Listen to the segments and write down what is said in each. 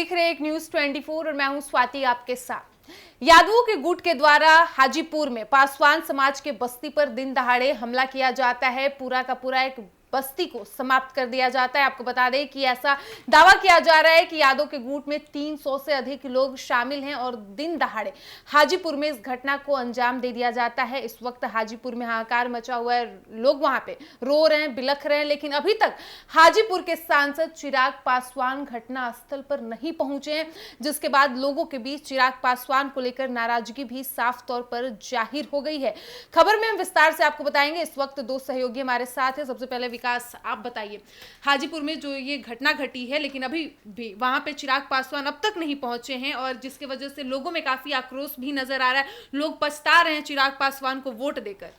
देख रहे हैं एक न्यूज 24 और मैं हूं स्वाति आपके साथ। यादवों के गुट के द्वारा हाजीपुर में पासवान समाज के बस्ती पर दिन दहाड़े हमला किया जाता है। पूरा का पूरा एक बस्ती को समाप्त कर दिया जाता है। आपको बता दें कि ऐसा दावा किया जा रहा है कि यादव के गुट में 300 से अधिक लोग शामिल हैं और दिन दहाड़े हाजीपुर में इस घटना को अंजाम दे दिया जाता है। इस वक्त हाजीपुर में हाहाकार मचा हुआ है, लोग वहां पे रो रहे हैं, बिलख रहे हैं, लेकिन अभी तक हाजीपुर के सांसद चिराग पासवान घटना स्थल पर नहीं पहुंचे हैं, जिसके बाद लोगों के बीच चिराग पासवान को लेकर नाराजगी भी साफ तौर पर जाहिर हो गई है। खबर में हम विस्तार से आपको बताएंगे। इस वक्त दो सहयोगी हमारे साथ हैं। सबसे पहले विकास, आप बताइए, हाजीपुर में जो ये घटना घटी है, लेकिन अभी भी वहां पे चिराग पासवान अब तक नहीं पहुंचे हैं और जिसकी वजह से लोगों में काफी आक्रोश भी नजर आ रहा है। लोग पछता रहे हैं चिराग पासवान को वोट देकर।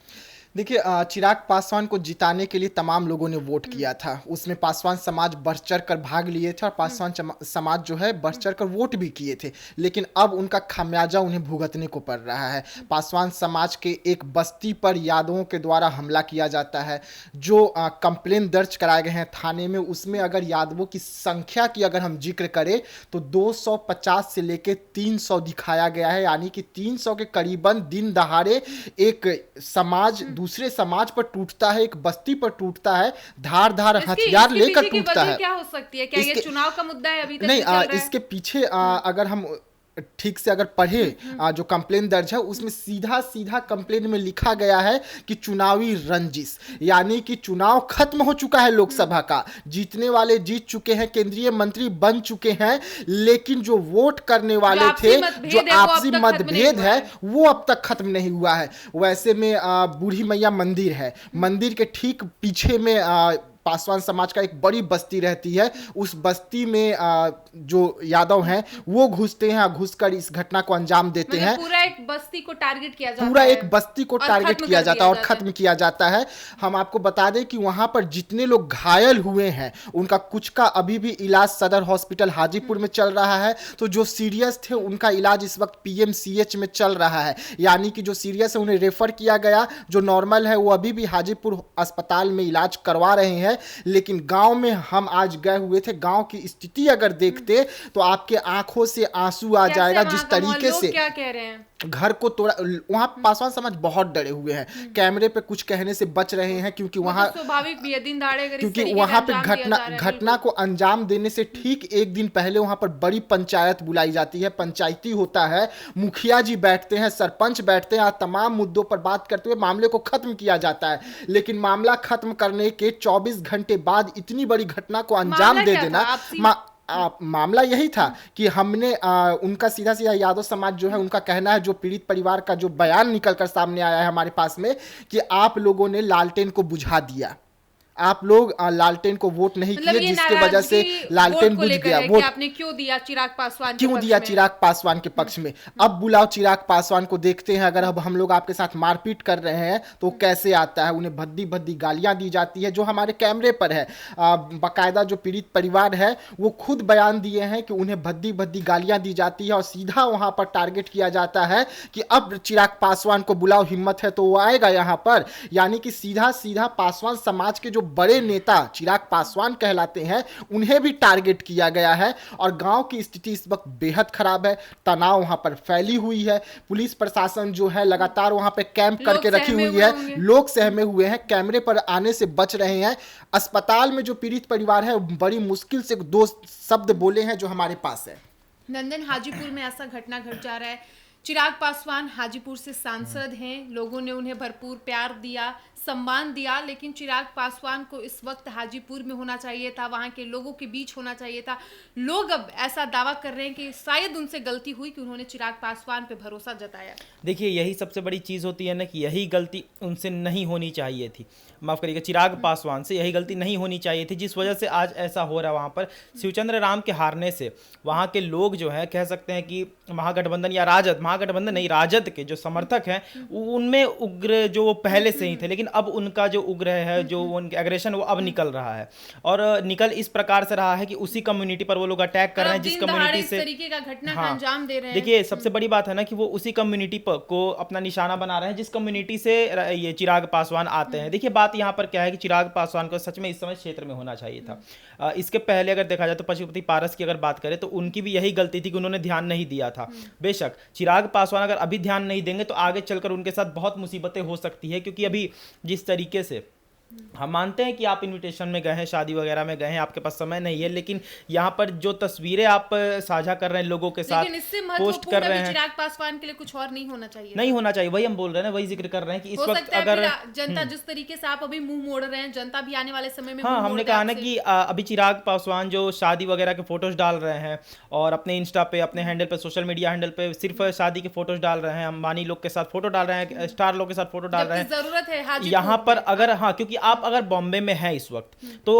देखिए, चिराग पासवान को जिताने के लिए तमाम लोगों ने वोट किया था। उसमें पासवान समाज बढ़ चढ़ कर भाग लिए थे और पासवान समाज जो है बढ़ चढ़ कर वोट भी किए थे, लेकिन अब उनका खामियाजा उन्हें भुगतने को पड़ रहा है। पासवान समाज के एक बस्ती पर यादवों के द्वारा हमला किया जाता है। जो कंप्लेन दर्ज कराए गए हैं थाने में, उसमें अगर यादवों की संख्या की अगर हम जिक्र करें तो 250 से लेकर 300 दिखाया गया है, यानी कि 300 के करीबन दिन दहाड़े एक समाज दूसरे समाज पर टूटता है, एक बस्ती पर टूटता है, धार धार हथियार लेकर टूटता है। क्या हो सकती है? क्या ये चुनाव का मुद्दा है अभी तक? नहीं, इसके पीछे अगर हम ठीक से अगर पढ़े जो कंप्लेन दर्ज है, उसमें सीधा सीधा कंप्लेन में लिखा गया है कि चुनावी रंजिश, यानी कि चुनाव खत्म हो चुका है लोकसभा का, जीतने वाले जीत चुके हैं, केंद्रीय मंत्री बन चुके हैं, लेकिन जो वोट करने वाले थे, जो आपसी मतभेद है, वो अब तक खत्म नहीं हुआ है। वैसे में बूढ़ी मैया मंदिर है, मंदिर के ठीक पीछे में पासवान समाज का एक बड़ी बस्ती रहती है। उस बस्ती में जो यादव हैं वो घुसते हैं, घुसकर इस घटना को अंजाम देते हैं। पूरा एक बस्ती को टारगेट किया जाता है, पूरा एक बस्ती को टारगेट किया जाता है और खत्म किया जाता है। हम आपको बता दें कि वहां पर जितने लोग घायल हुए हैं, उनका कुछ का अभी भी इलाज सदर हॉस्पिटल हाजीपुर में चल रहा है, तो जो सीरियस थे उनका इलाज इस वक्त पीएमसीएच में चल रहा है, यानी कि जो सीरियस है उन्हें रेफर किया गया, जो नॉर्मल है वो अभी भी हाजीपुर अस्पताल में इलाज करवा रहे हैं। लेकिन गांव में हम आज गए हुए थे, गांव की स्थिति अगर देखते तो आपके आंखों से आंसू आ जाएगा। जिस तरीके से क्या कह रहे हैं, घर को तोड़ा, वहां पासवान समाज बहुत डरे हुए हैं, कैमरे पे कुछ कहने से बच रहे हैं, क्योंकि वहां स्वाभाविक भी है, दिन दहाड़े क्योंकि वहां पे घटना को अंजाम देने से ठीक एक दिन पहले वहां पर बड़ी पंचायत बुलाई जाती है, पंचायती होता है, मुखिया जी बैठते हैं, सरपंच बैठते हैं, तमाम मुद्दों पर बात करते हुए मामले को खत्म किया जाता है। लेकिन मामला खत्म करने के 24 घंटे बाद इतनी बड़ी घटना को अंजाम दे देना, मामला यही था कि हमने उनका सीधा सीधा यादव समाज जो है उनका कहना है, जो पीड़ित परिवार का जो बयान निकलकर सामने आया है हमारे पास में, कि आप लोगों ने लालटेन को बुझा दिया, आप लोग लालटेन को वोट नहीं किए, जिसकी वजह से लालटेन बुझ गया। वोट आपने क्यों दिया चिराग पासवान, क्यों दिया चिराग पासवान के पक्ष में? अब बुलाओ चिराग पासवान को, देखते हैं अगर अब हम लोग आपके साथ मारपीट कर रहे हैं तो कैसे आता है। उन्हें भद्दी भद्दी गालियां दी जाती है, जो हमारे कैमरे पर है। बाकायदा जो पीड़ित परिवार है वो खुद बयान दिए हैं कि उन्हें भद्दी भद्दी गालियां दी जाती है और सीधा वहां पर टारगेट किया जाता है कि अब चिराग पासवान को बुलाओ, हिम्मत है तो वो आएगा यहाँ पर। यानी कि सीधा सीधा पासवान समाज के जो बड़े नेता चिराग पासवान कहलाते हैं उन्हें भी टारगेट किया गया है। और गांव की स्थिति इस वक्त बेहद खराब है, तनाव वहां पर फैली हुई है। पुलिस प्रशासन जो है लगातार वहां पे कैंप करके रखी हुई है, लोग सहमे हुए हैं, कैमरे पर आने से बच रहे हैं। अस्पताल में जो पीड़ित परिवार है बड़ी मुश्किल से 2 शब्द बोले हैं जो हमारे पास है। नंदन, हाजीपुर में ऐसा घटना घट जा रहा है। चिराग पासवान हाजीपुर से सांसद हैं, लोगों ने उन्हें भरपूर प्यार दिया, सम्मान दिया, लेकिन चिराग पासवान को इस वक्त हाजीपुर में होना चाहिए था, वहां के लोगों के बीच होना चाहिए था। लोग अब ऐसा दावा कर रहे हैं कि शायद उनसे गलती हुई कि उन्होंने चिराग पासवान पे भरोसा जताया। देखिए, यही सबसे बड़ी चीज़ होती है ना कि यही गलती उनसे नहीं होनी चाहिए थी, माफ़ करिएगा, चिराग पासवान से यही गलती नहीं होनी चाहिए थी, जिस वजह से आज ऐसा हो रहा है। वहाँ पर शिवचंद्र राम के हारने से वहाँ के लोग जो है कह सकते हैं कि महागठबंधन या राजद महागठबंधन नहीं, राजद के जो समर्थक हैं उनमें उग्र जो वो पहले से ही थे, लेकिन अब उनका जो उग्र है, जो उनका एग्रेशन वो अब निकल रहा है, और निकल इस प्रकार से रहा है कि उसी कम्युनिटी पर वो लोग अटैक कर रहे हैं जिस कम्युनिटी से तरीके का घटना का हाँ, अंजाम दे रहे हैं। देखिए सबसे बड़ी बात है ना कि वो उसी कम्युनिटी को अपना निशाना बना रहे हैं जिस कम्युनिटी से ये चिराग पासवान आते हैं। देखिए बात यहाँ पर क्या है कि चिराग पासवान को सच में इस समय क्षेत्र में होना चाहिए था। इसके पहले अगर देखा जाए तो पशुपति पारस की अगर बात करें तो उनकी भी यही गलती थी कि उन्होंने ध्यान नहीं दिया था। बेशक चिराग पासवान अगर अभी ध्यान नहीं देंगे तो आगे चलकर उनके साथ बहुत मुसीबतें हो सकती है, क्योंकि अभी जिस तरीके से हम मानते हैं कि आप इनविटेशन में गए हैं, शादी वगैरह में गए हैं, आपके पास समय नहीं है, लेकिन यहाँ पर जो तस्वीरें आप साझा कर रहे हैं लोगों के साथ, पोस्ट कर रहे हैं, चिराग पासवान के लिए कुछ और नहीं होना चाहिए, नहीं होना चाहिए। वही हम बोल रहे हैं, वही जिक्र कर रहे हैं कि इस वक्त अगर जनता जिस तरीके से आप अभी मुंह मोड़ रहे हैं, जनता भी आने वाले समय में हाँ, हमने कहा ना कि अभी चिराग पासवान जो शादी वगैरह के फोटोज डाल रहे हैं और अपने इंस्टा पे, अपने हैंडल पे, सोशल मीडिया हैंडल पे सिर्फ शादी के फोटोज डाल रहे हैं, अंबानी लोग के साथ फोटो डाल रहे हैं, स्टार लोग के साथ फोटो डाल रहे हैं, जरूरत है यहाँ पर अगर हाँ, क्योंकि आप अगर बॉम्बे में है इस वक्त तो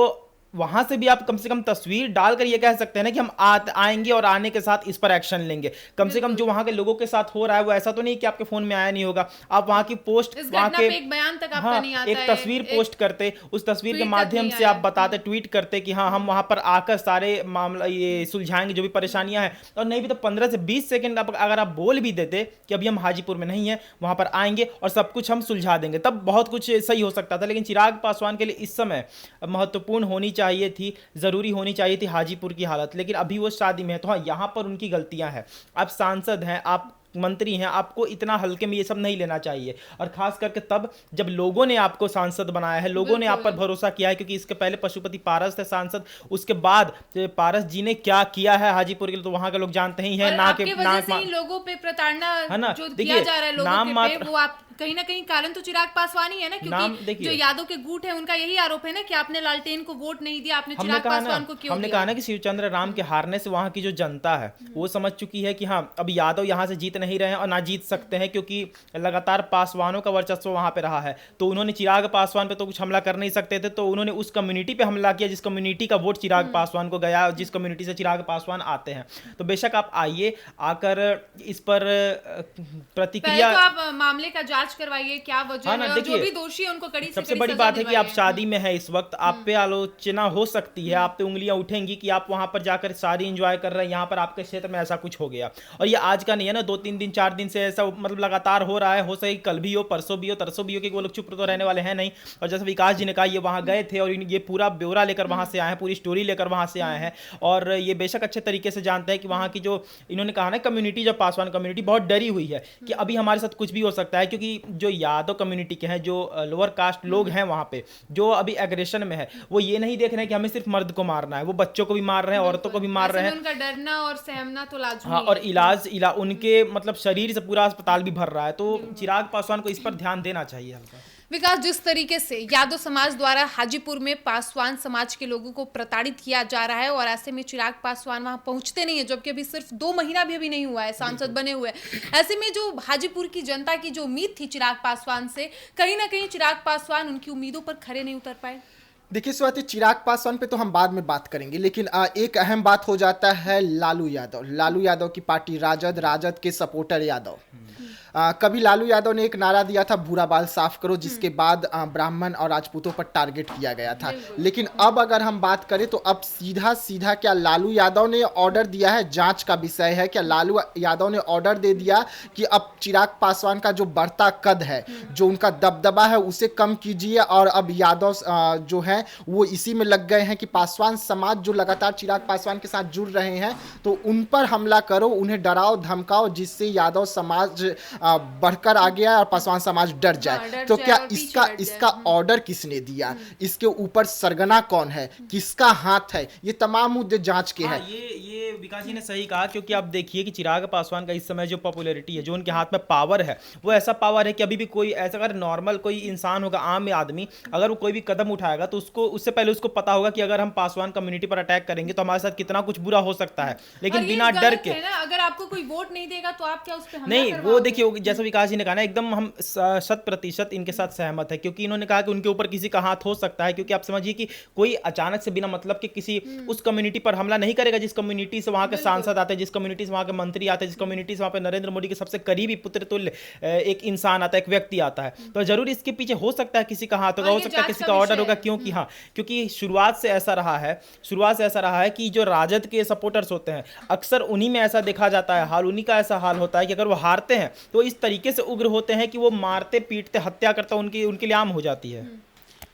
वहां से भी आप कम से कम तस्वीर डालकर ये कह सकते हैं ना कि हम आएंगे और आने के साथ इस पर एक्शन लेंगे। कम से कम जो वहां के लोगों के साथ हो रहा है वो ऐसा तो नहीं कि आपके फोन में आया नहीं होगा, आप वहां की पोस्ट, वहां के एक बयान तक आपका नहीं आता एक है, तस्वीर पोस्ट करते, उस तस्वीर के माध्यम से आप बताते, ट्वीट करते कि हाँ हम वहां पर आकर सारे मामला ये सुलझाएंगे जो भी परेशानियां हैं, और नहीं भी तो 15 से 20 सेकंड अगर आप बोल भी देते कि अभी हम हाजीपुर में नहीं है, वहां पर आएंगे और सब कुछ हम सुलझा देंगे, तब बहुत कुछ सही हो सकता था। लेकिन चिराग पासवान के लिए इस समय महत्वपूर्ण होनी चाहिए थी, जरूरी होनी चाहिए थी हाजीपुर की हालत, लेकिन अभी वो शादी में है। तो हाँ, यहाँ पर उनकी गलतियां हैं। आप सांसद हैं, आप मंत्री हैं, आपको इतना हल्के में ये सब नहीं लेना चाहिए, और खास करके तब जब लोगों ने आपको सांसद बनाया है, लोगों ने आप पर भरोसा किया है, क्योंकि इसके पहले पशुपति पारस थे सांसद, उसके बाद पारस जी ने क्या किया है हाजीपुर के लिए तो वहां के लोग जानते ही हैं। ना के लोगों पे प्रताड़ना है ना, जो किया जा रहा है नाम मात्र, वो आप कहीं ना कहीं कारण तो चिराग पासवान ही है ना, क्योंकि जो यादव के गुट है उनका यही आरोप है ना कि आपने लालटेन को वोट नहीं दिया, आपने चिराग पासवान को क्यों हमने कहा ना कि शिवचंद्र राम के हारने से वहां की जो जनता है वो समझ चुकी है कि हाँ अब यादव यहाँ से जीत नहीं रहे हैं और ना जीत सकते हैं, क्योंकि लगातार पासवानों का वर्चस्व वहां पे रहा है। तो उन्होंने चिराग पासवान पे तो कुछ हमला कर नहीं सकते थे, तो उन्होंने उस कम्युनिटी पे हमला किया जिस कम्युनिटी का वोट चिराग पासवान को गया, जिस कम्युनिटी से चिराग पासवान आते हैं। तो बेशक आप आइए, आकर इस पर प्रतिक्रिया, आप मामले का जांच करवाइए, क्या वजह है, और जो भी दोषी है उनको कड़ी से सबसे बड़ी बात है कि आप शादी में है इस वक्त, आप पे आलोचना हो सकती है, आप पे उंगलियां उठेंगी कि आप वहां पर जाकर शादी एंजॉय कर रहे हैं, यहाँ पर आपके क्षेत्र में ऐसा कुछ हो गया। और ये आज का नहीं है ना, 2-3 दिन 4 दिन से ऐसा मतलब लगातार हो रहा है, हो सके कल भी हो, परसों भी हो, तरसों भी हो, कि वो लोग चुप तो रहने वाले हैं नहीं। और जैसे विकास जी ने कहा, ये वहां गए थे और ये पूरा ब्यौरा लेकर वहां से आए हैं, पूरी स्टोरी लेकर वहां से आए हैं, और ये बेशक अच्छे तरीके से जानते हैं कि वहां की जो इन्होंने कहा ना कम्युनिटी, जो पासवान कम्युनिटी बहुत डरी हुई है कि अभी हमारे साथ कुछ भी हो सकता है, क्योंकि जो यादव कम्युनिटी के हैं, जो लोअर कास्ट लोग हैं वहां पे, जो अभी एग्रेशन में है, वो ये नहीं देख रहे हैं कि हमें सिर्फ मर्द को मारना है, वो बच्चों को भी मार रहे हैं, औरतों को भी मार रहे हैं। उनका डरना और सहमना तो लाजमी हाँ, और इलाज उनके मतलब शरीर से पूरा अस्पताल भी भर रहा है। तो चिराग पासवान को इस पर ध्यान देना चाहिए हल्का। विकास, जिस तरीके से यादव समाज द्वारा हाजीपुर में पासवान समाज के लोगों को प्रताड़ित किया जा रहा है, और ऐसे में चिराग पासवान वहां पहुंचते नहीं है, जबकि अभी सिर्फ 2 महीना भी अभी नहीं हुआ है सांसद बने हुए। ऐसे में जो हाजीपुर की जनता की जो उम्मीद थी चिराग पासवान से, कहीं ना कहीं चिराग पासवान उनकी उम्मीदों पर खरे नहीं उतर पाए। देखिए स्वाति, चिराग पासवान पे तो हम बाद में बात करेंगे, लेकिन एक अहम बात हो जाता है लालू यादव की पार्टी राजद के सपोर्टर यादव। कभी लालू यादव ने एक नारा दिया था, बुरा बाल साफ करो, जिसके बाद ब्राह्मण और राजपूतों पर टारगेट किया गया था। लेकिन अब अगर हम बात करें तो अब सीधा क्या लालू यादव ने ऑर्डर दिया है, जांच का विषय है, क्या लालू यादव ने ऑर्डर दे दिया कि अब चिराग पासवान का जो बढ़ता कद है, जो उनका दबदबा है, उसे कम कीजिए, और अब यादव जो है वो इसी में लग गए हैं कि पासवान समाज जो लगातार चिराग पासवान के साथ जुड़ रहे हैं, तो उन पर हमला करो, उन्हें डराओ धमकाओ, जिससे यादव समाज बढ़कर आ गया और पासवान समाज डर जाए। तो क्या इसका ऑर्डर किसने दिया, इसके ऊपर सरगना कौन है, किसका हाथ है, ये तमाम मुद्दे जांच के हैं। ये विकास जी ने सही कहा, क्योंकि आप देखिए कि चिराग पासवान का इस समय जो पॉपुलैरिटी है, जो उनके हाथ में पावर है, वो ऐसा पावर है कि अभी भी कोई ऐसा अगर नॉर्मल कोई इंसान होगा, आम आदमी, अगर वो कोई भी कदम उठाएगा तो उससे पहले उसको पता होगा कि अगर हम पासवान कम्युनिटी पर अटैक करेंगे तो हमारे साथ कितना कुछ बुरा हो सकता है। लेकिन बिना डर के, अगर आपको कोई वोट नहीं देगा तो आप क्या उस पे हमला नहीं, वो देखिए जैसा विकास जी ने कहा ना, एकदम हम 100% इनके साथ सहमत है, क्योंकि इन्होंने कहा कि उनके ऊपर किसी का हाथ हो सकता है, क्योंकि आप समझिए कि कोई अचानक से बिना मतलब के किसी उस कम्युनिटी पर हमला नहीं करेगा जिस कम्युनिटी से वहाँ के सांसद आते हैं, जिस कम्युनिटी से वहाँ के मंत्री आते हैं, जिस कम्युनिटी से वहाँ पे नरेंद्र मोदी के सबसे करीबी पुत्र तुल्य एक इंसान आता है, एक व्यक्ति आता है, तो जरूर इसके पीछे हो सकता है किसी का हाथ होगा, हो सकता है किसी का ऑर्डर होगा। क्योंकि हाँ, क्योंकि शुरुआत से ऐसा रहा है कि जो राजद के सपोर्टर्स होते हैं अक्सर उन्हीं में ऐसा देखा जाता है हाल, उन्हीं का ऐसा हाल होता है कि अगर वो हारते हैं तो इस तरीके से उग्र होते हैं कि वो मारते पीटते हत्या करता उनके लिए आम हो जाती है।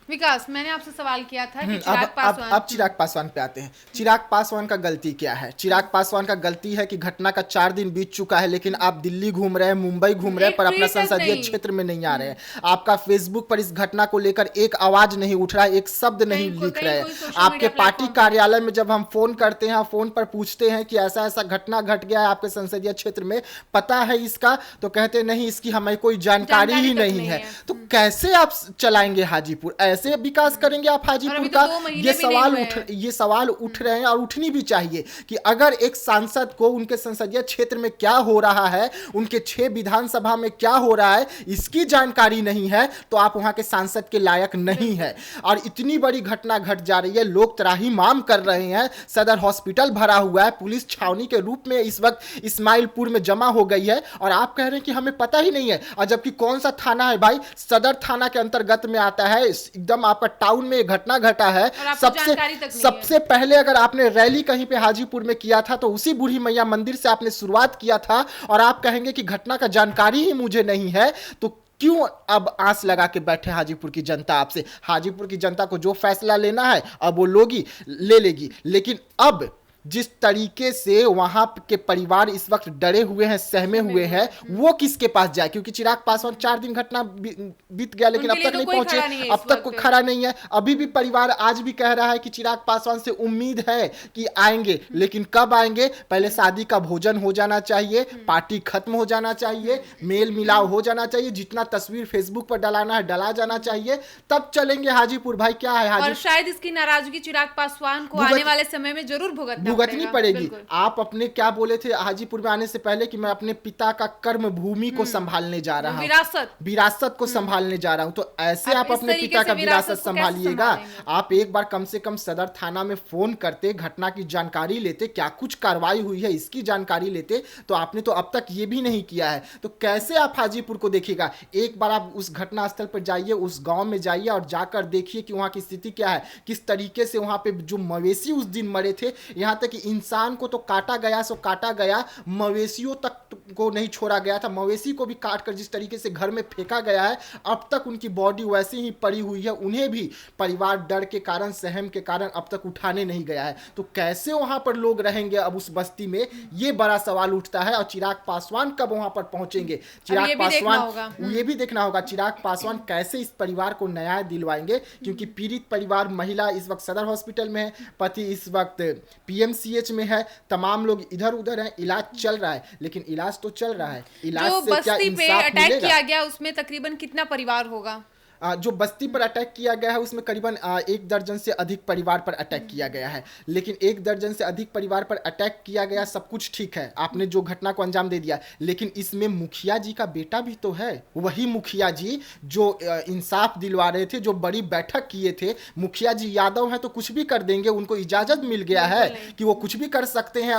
विकास, मैंने आपसे सवाल किया था कि चिराग पासवान, अब चिराग पासवान पे आते हैं। चिराग पासवान का गलती क्या है? चिराग पासवान का गलती है कि घटना का 4 दिन बीत चुका है, लेकिन आप दिल्ली घूम रहे हैं, मुंबई घूम रहे हैं, पर अपना संसदीय क्षेत्र में नहीं आ रहे हैं। आपका फेसबुक पर इस घटना को लेकर एक आवाज नहीं उठ रहा है, एक शब्द नहीं लिख रहे हैं। आपके पार्टी कार्यालय में जब हम फोन करते हैं, फोन पर पूछते हैं कि ऐसा ऐसा घटना घट गया है आपके संसदीय क्षेत्र में, पता है इसका? तो कहते नहीं, इसकी हमें कोई जानकारी ही नहीं है। तो कैसे आप चलाएंगे हाजीपुर? ऐसे विकास करेंगे आप हाजीपुर का? ये सवाल उठ रहे हैं और उठनी भी चाहिए कि अगर एक सांसद को उनके संसदीय क्षेत्र में क्या हो रहा है, उनके 6 विधानसभा में क्या हो रहा है, इसकी जानकारी नहीं है, तो आप वहां के सांसद के लायक नहीं है। और इतनी बड़ी घटना घट जा रही है, लोग त्राहिमाम कर रहे हैं, सदर हॉस्पिटल भरा हुआ है, पुलिस छावनी के रूप में इस वक्त इस्माइलपुर में जमा हो गई है, और आप कह रहे हैं कि हमें पता ही नहीं है। और जबकि कौन सा थाना है भाई? सदर थाना के अंतर्गत में आता है, एकदम आपका टाउन में घटना घटा है। सबसे पहले अगर आपने रैली कहीं पे हाजीपुर में किया था तो उसी बूढ़ी मैया मंदिर से आपने शुरुआत किया था, और आप कहेंगे कि घटना का जानकारी ही मुझे नहीं है। तो क्यों अब आंस लगा के बैठे हाजीपुर की जनता आपसे? हाजीपुर की जनता को जो फैसला लेना है अब वो ले लेगी, लेकिन अब जिस तरीके से वहां के परिवार इस वक्त डरे हुए हैं, सहमे हुए हैं, वो किसके पास जाए? क्योंकि चिराग पासवान 4 दिन घटना बीत गया, लेकिन अब तक नहीं पहुंचे, अब तक कोई खड़ा नहीं है। अभी भी परिवार आज भी कह रहा है कि चिराग पासवान से उम्मीद है कि आएंगे, लेकिन कब आएंगे? पहले शादी का भोजन हो जाना चाहिए, पार्टी खत्म हो जाना चाहिए, मेल मिलाव हो जाना चाहिए, जितना तस्वीर फेसबुक पर डलाना है डला जाना चाहिए, तब चलेंगे हाजीपुर। भाई क्या है हाजीपुर? और शायद इसकी नाराजगी चिराग पासवान को आने वाले समय में जरूर भुगतनी पड़ेगी। आप अपने क्या बोले थे हाजीपुर में आने से पहले कि मैं अपने पिता का कर्म भूमि को संभालने जा रहा हूँ, विरासत को संभालने जा रहा हूँ। तो ऐसे आप अपने पिता का विरासत संभालिएगा। आप एक बार कम से कम सदर थाना में फोन करते, घटना की जानकारी लेते, क्या कुछ कार्रवाई हुई है इसकी जानकारी लेते। तो आपने तो अब तक ये भी नहीं किया है, तो कैसे आप हाजीपुर को देखिएगा? एक बार आप उस घटना स्थल पर जाइए, उस गांव में जाइए और जाकर देखिए कि वहां की स्थिति क्या है, किस तरीके से वहां पे जो मवेशी उस दिन मरे थे, यहां तक कि इंसान को तो काटा गया सो काटा गया, मवेशियों तक को नहीं छोड़ा गया था। मवेशी को भी काट कर जिस तरीके से घर में फेंका गया है, अब तक उनकी बॉडी वैसे ही पड़ी हुई है। उन्हें भी परिवार डर के कारण, सहम के कारण अब तक उठाने नहीं गया है। तो कैसे वहां पर लोग रहेंगे अब उस बस्ती में? ये बड़ा सवाल उठता है। और चिराग पासवान कब वहां पर पहुंचेंगे? चिराग पासवान, ये भी देखना होगा चिराग पासवान कैसे इस परिवार को न्याय दिलवाएंगे, क्योंकि पीड़ित परिवार, महिला इस वक्त सदर हॉस्पिटल में है, पति इस वक्त पीएमसीएच में है, तमाम लोग इधर उधर हैं, इलाज चल रहा है, लेकिन इलाज तो चल रहा है, इलाज से क्या इंसाफ मिलेगा? अटैक किया गया उसमें तकरीबन कितना परिवार होगा? जो बस्ती पर अटैक किया गया है उसमें करीबन 1 दर्जन से अधिक परिवार पर अटैक किया गया है। लेकिन 1 दर्जन से अधिक परिवार पर अटैक किया गया, सब कुछ ठीक है, आपने जो घटना को अंजाम दे दिया, लेकिन इसमें मुखिया जी का बेटा भी तो है। वही मुखिया जी जो इंसाफ दिलवा रहे थे, जो बड़ी बैठक किए थे। मुखिया जी यादव हैं तो कुछ भी कर देंगे, उनको इजाजत मिल गया है कि वो कुछ भी कर सकते हैं।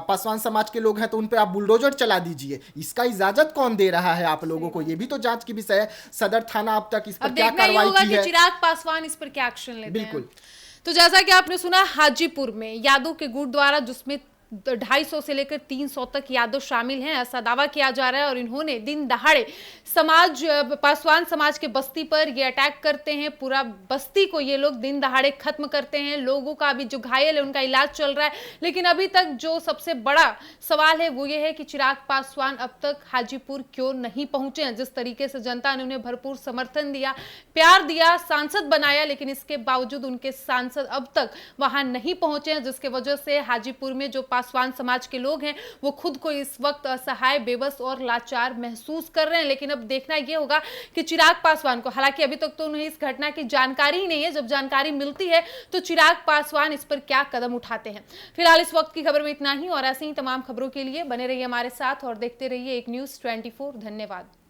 पासवान समाज के लोग हैं तो उन पर आप बुलडोजर चला दीजिए, इसका इजाजत कौन दे रहा है आप लोगों को? ये भी तो जांच की विषय है। सदर थाना अब तक इस पर क्या कार्रवाई की है? चिराग पासवान इस पर क्या एक्शन लेते हैं? बिल्कुल। तो जैसा कि आपने सुना, हाजीपुर में यादव के गुट द्वारा, जिसमें 250 से लेकर 300 तक यादव शामिल हैं, ऐसा दावा किया जा रहा है। और इन्होंने दिन दहाड़े पासवान समाज के बस्ती पर ये अटैक करते हैं, पूरा बस्ती को ये लोग दिन दहाड़े खत्म करते हैं। लोगों का अभी जो घायल है उनका इलाज चल रहा है, लेकिन अभी तक जो सबसे बड़ा सवाल है वो ये है कि चिराग पासवान अब तक हाजीपुर क्यों नहीं पहुंचे हैं। जिस तरीके से जनता ने उन्हें भरपूर समर्थन दिया, प्यार दिया, सांसद बनाया, लेकिन इसके बावजूद उनके सांसद अब तक वहां नहीं पहुंचे हैं, जिसके वजह से हाजीपुर में जो पासवान समाज के लोग हैं वो खुद को इस वक्त असहाय, बेबस और लाचार महसूस कर रहे हैं। लेकिन अब देखना यह होगा कि चिराग पासवान को, हालांकि अभी तक तो उन्हें इस घटना की जानकारी ही नहीं है, जब जानकारी मिलती है तो चिराग पासवान इस पर क्या कदम उठाते हैं। फिलहाल इस वक्त की खबर में इतना ही, और ऐसे ही तमाम खबरों के लिए बने रहिए हमारे साथ और देखते रहिए एक न्यूज़ 24। धन्यवाद।